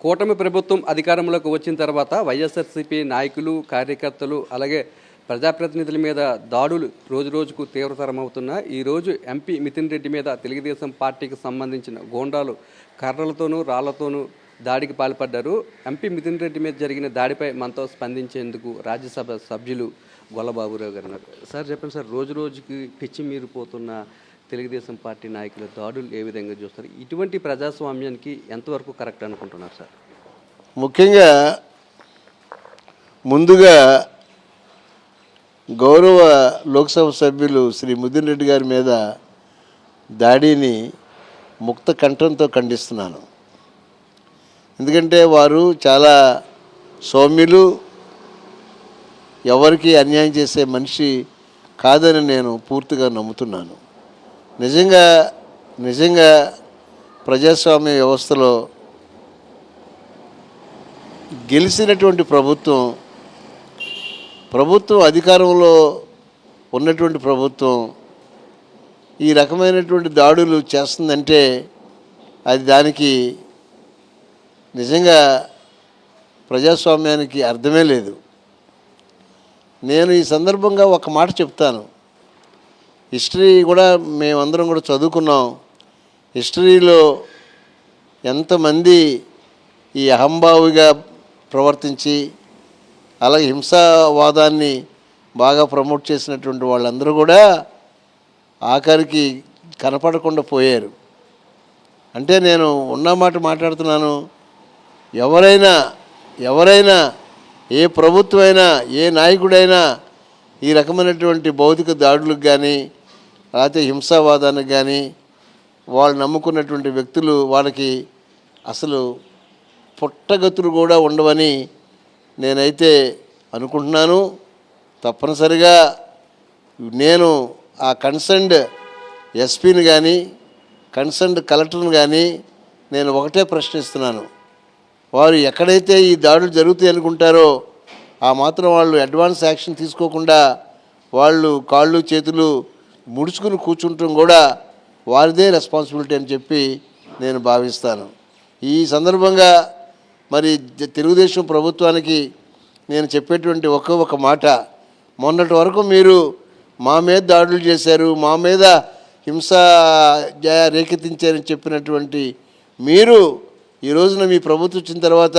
కూటమి ప్రభుత్వం అధికారంలోకి వచ్చిన తర్వాత వైఎస్ఆర్సీపీ నాయకులు, కార్యకర్తలు అలాగే ప్రజాప్రతినిధుల మీద దాడులు రోజురోజుకు తీవ్రతరమవుతున్నా ఈరోజు ఎంపీ మితిన్ రెడ్డి మీద తెలుగుదేశం పార్టీకి సంబంధించిన గోండాలు కర్రలతోనూ రాళ్లతోనూ దాడికి పాల్పడ్డారు. ఎంపీ మితిన్ రెడ్డి మీద జరిగిన దాడిపై మనతో స్పందించేందుకు రాజ్యసభ సభ్యులు గొల్లబాబురావు గారు ఉన్నారు. సార్ చెప్పండి సార్, రోజురోజుకి పిచ్చి మీరిపోతున్న తెలుగుదేశం పార్టీ నాయకుల దాడులు ఏ విధంగా చూస్తారు? ఇటువంటి ప్రజాస్వామ్యానికి ఎంతవరకు కరెక్ట్ అనుకుంటున్నారు సార్? ముఖ్యంగా ముందుగా గౌరవ లోక్సభ సభ్యులు శ్రీ మితిన్ రెడ్డి గారి మీద దాడిని ముక్త కంఠంతో ఖండిస్తున్నాను. ఎందుకంటే వారు చాలా సౌమ్యులు, ఎవరికి అన్యాయం చేసే మనిషి కాదని నేను పూర్తిగా నమ్ముతున్నాను. నిజంగా ప్రజాస్వామ్య వ్యవస్థలో గెలిచినటువంటి ప్రభుత్వం అధికారంలో ఉన్నటువంటి ప్రభుత్వం ఈ రకమైనటువంటి దాడులు చేస్తుందంటే అది దానికి నిజంగా ప్రజాస్వామ్యానికి అర్థమే లేదు. నేను ఈ సందర్భంగా ఒక మాట చెప్తాను. హిస్టరీ కూడా మేమందరం కూడా చదువుకున్నాం. హిస్టరీలో ఎంతమంది ఈ అహంభావిగా ప్రవర్తించి అలాగే హింసావాదాన్ని బాగా ప్రమోట్ చేసినటువంటి వాళ్ళందరూ కూడా ఆఖరికి కనపడకుండా పోయారు. అంటే నేను ఉన్నమాట మాట్లాడుతున్నాను. ఎవరైనా ఏ ప్రభుత్వమైనా ఏ నాయకుడైనా ఈ రకమైనటువంటి భౌతిక దాడులకు కానీ లేకపోతే హింసావాదానికి కానీ వాళ్ళు నమ్ముకున్నటువంటి వ్యక్తులు వాళ్ళకి అసలు పుట్టగతులు కూడా ఉండవని నేనైతే అనుకుంటున్నాను. తప్పనిసరిగా నేను ఆ కన్సర్న్డ్ ఎస్పీని కానీ కన్సర్న్డ్ కలెక్టర్ని కానీ నేను ఒకటే ప్రశ్నిస్తున్నాను. వారు ఎక్కడైతే ఈ దాడులు జరుగుతాయి అనుకుంటారో ఆ మాత్రం వాళ్ళు అడ్వాన్స్ యాక్షన్ తీసుకోకుండా వాళ్ళు కాళ్ళు చేతులు ముడుచుకుని కూర్చుంటాం కూడా వారిదే రెస్పాన్సిబిలిటీ అని చెప్పి నేను భావిస్తాను. ఈ సందర్భంగా మరి తెలుగుదేశం ప్రభుత్వానికి నేను చెప్పేటువంటి ఒక మాట, మొన్నటి వరకు మీరు మా మీద దాడులు చేశారు, మా మీద హింస రేకెత్తించారని చెప్పినటువంటి మీరు ఈ రోజున మీ ప్రభుత్వం వచ్చిన తర్వాత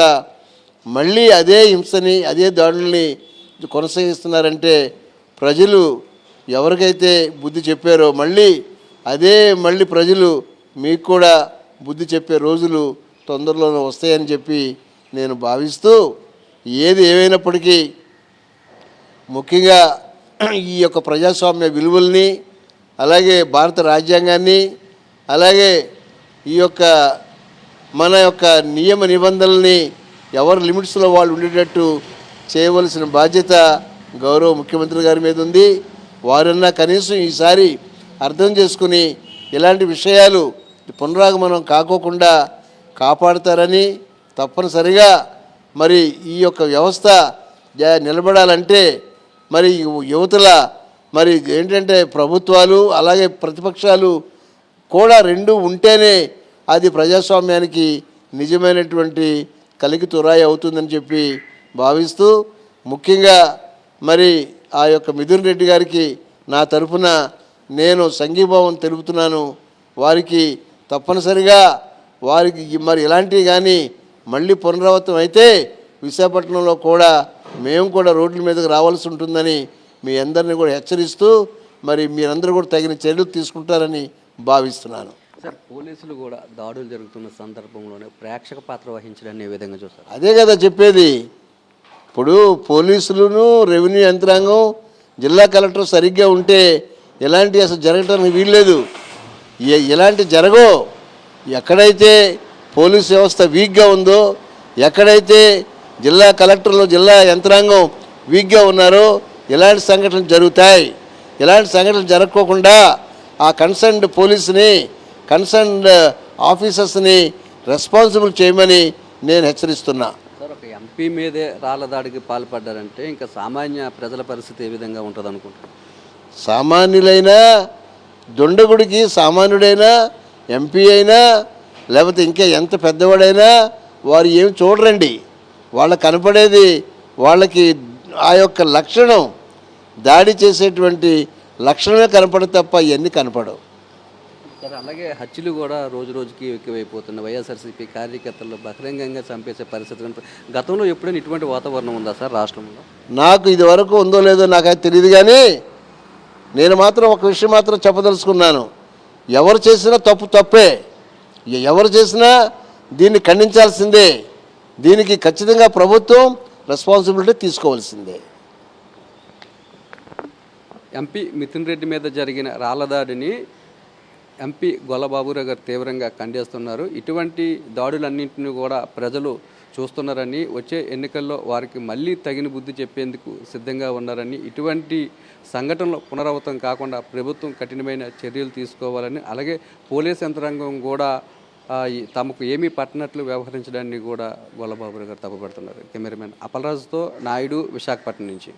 మళ్ళీ అదే హింసని అదే దాడుల్ని కొనసాగిస్తున్నారంటే ప్రజలు ఎవరికైతే బుద్ధి చెప్పారో మళ్ళీ ప్రజలు మీకు కూడా బుద్ధి చెప్పే రోజులు తొందరలోనే వస్తాయని చెప్పి నేను భావిస్తూ, ఏది ఏమైనప్పటికీ ముఖ్యంగా ఈ యొక్క ప్రజాస్వామ్య విలువల్ని అలాగే భారత రాజ్యాంగాన్ని అలాగే ఈ యొక్క మన యొక్క నియమ నిబంధనల్ని ఎవరి లిమిట్స్లో వాళ్ళు ఉండేటట్టు చేయవలసిన బాధ్యత గౌరవ ముఖ్యమంత్రి గారి మీద ఉంది. వారన్నా కనీసం ఈసారి అర్థం చేసుకుని ఇలాంటి విషయాలు పునరాగమనం కాకోకుండా కాపాడుతారని, తప్పనిసరిగా మరి ఈ యొక్క వ్యవస్థ నిలబడాలంటే మరి యువతల మరి ఏంటంటే ప్రభుత్వాలు అలాగే ప్రతిపక్షాలు కూడా రెండు ఉంటేనే అది ప్రజాస్వామ్యానికి నిజమైనటువంటి కలికి తురాయి అవుతుందని చెప్పి భావిస్తూ, ముఖ్యంగా మరి ఆ యొక్క మిథున్ రెడ్డి గారికి నా తరఫున నేను సంఘీభావం తెలుపుతున్నాను. వారికి తప్పనిసరిగా వారికి మరి ఇలాంటివి కానీ మళ్ళీ పునరావృతం అయితే విశాఖపట్నంలో కూడా మేము కూడా రోడ్ల మీదకి రావాల్సి ఉంటుందని మీ అందరినీ కూడా హెచ్చరిస్తూ మరి మీరందరూ కూడా తగిన చర్యలు తీసుకుంటారని భావిస్తున్నాను. సార్, పోలీసులు కూడా దాడులు జరుగుతున్న సందర్భంలోనే ప్రేక్షక పాత్ర వహించడాన్ని ఏ విధంగా చూస్తారు? అదే కదా చెప్పేది. ఇప్పుడు పోలీసులను రెవెన్యూ యంత్రాంగం జిల్లా కలెక్టర్ సరిగ్గా ఉంటే ఎలాంటి అసలు జరగటానికి వీల్లేదు. ఎలాంటి జరగో. ఎక్కడైతే పోలీసు వ్యవస్థ వీక్గా ఉందో, ఎక్కడైతే జిల్లా కలెక్టర్లు జిల్లా యంత్రాంగం వీక్గా ఉన్నారో ఇలాంటి సంఘటనలు జరుగుతాయి. ఇలాంటి సంఘటనలు జరగకోకుండా ఆ కన్సర్న్డ్ పోలీసుని కన్సర్న్డ్ ఆఫీసర్స్ని రెస్పాన్సిబుల్ చేయమని నేను హెచ్చరిస్తున్నా. సార్, ఒక ఎంపీ మీదే రాళ్ల దాడికి పాల్పడ్డారంటే ఇంకా సామాన్య ప్రజల పరిస్థితి ఏ విధంగా ఉంటుంది అనుకుంటున్నారు? సామాన్యులైనా దుండగుడికి సామాన్యుడైనా ఎంపీ అయినా లేకపోతే ఇంకా ఎంత పెద్దవాడైనా వారు ఏమి చూడరండి. వాళ్ళకి కనపడేది వాళ్ళకి ఆ యొక్క లక్షణం, దాడి చేసేటువంటి లక్షణమే కనపడదు తప్ప ఇవన్నీ కనపడవు. సరే, అలాగే హత్యలు కూడా రోజు రోజుకి ఎక్కువైపోతున్నాయి. వైఎస్ఆర్సీపీ కార్యకర్తలు బహిరంగంగా చంపేసే పరిస్థితి గతంలో ఎప్పుడైనా ఇటువంటి వాతావరణం ఉందా సార్ రాష్ట్రంలో? నాకు ఇది వరకు ఉందో లేదో నాకైతే తెలియదు, కానీ నేను మాత్రం ఒక విషయం మాత్రం చెప్పదలుచుకున్నాను. ఎవరు చేసినా తప్పు తప్పే, ఎవరు చేసినా దీన్ని ఖండించాల్సిందే. దీనికి ఖచ్చితంగా ప్రభుత్వం రెస్పాన్సిబిలిటీ తీసుకోవాల్సిందే. ఎంపీ మిథున్ రెడ్డి మీద జరిగిన రాళ్లదాడిని ఎంపీ గొల్లబాబురావు గారు తీవ్రంగా ఖండిస్తున్నారు. ఇటువంటి దాడులన్నింటినీ కూడా ప్రజలు చూస్తున్నారని, వచ్చే ఎన్నికల్లో వారికి మళ్ళీ తగిన బుద్ధి చెప్పేందుకు సిద్ధంగా ఉన్నారని, ఇటువంటి సంఘటనలు పునరావృతం కాకుండా ప్రభుత్వం కఠినమైన చర్యలు తీసుకోవాలని, అలాగే పోలీస్ యంత్రాంగం కూడా తమకు ఏమీ పట్టనట్లు వ్యవహరించడాన్ని కూడా గొల్లబాబురావు గారు తప్పుపడుతున్నారు. కెమెరామెన్ అప్పలరాజుతో నాయుడు, విశాఖపట్నం నుంచి.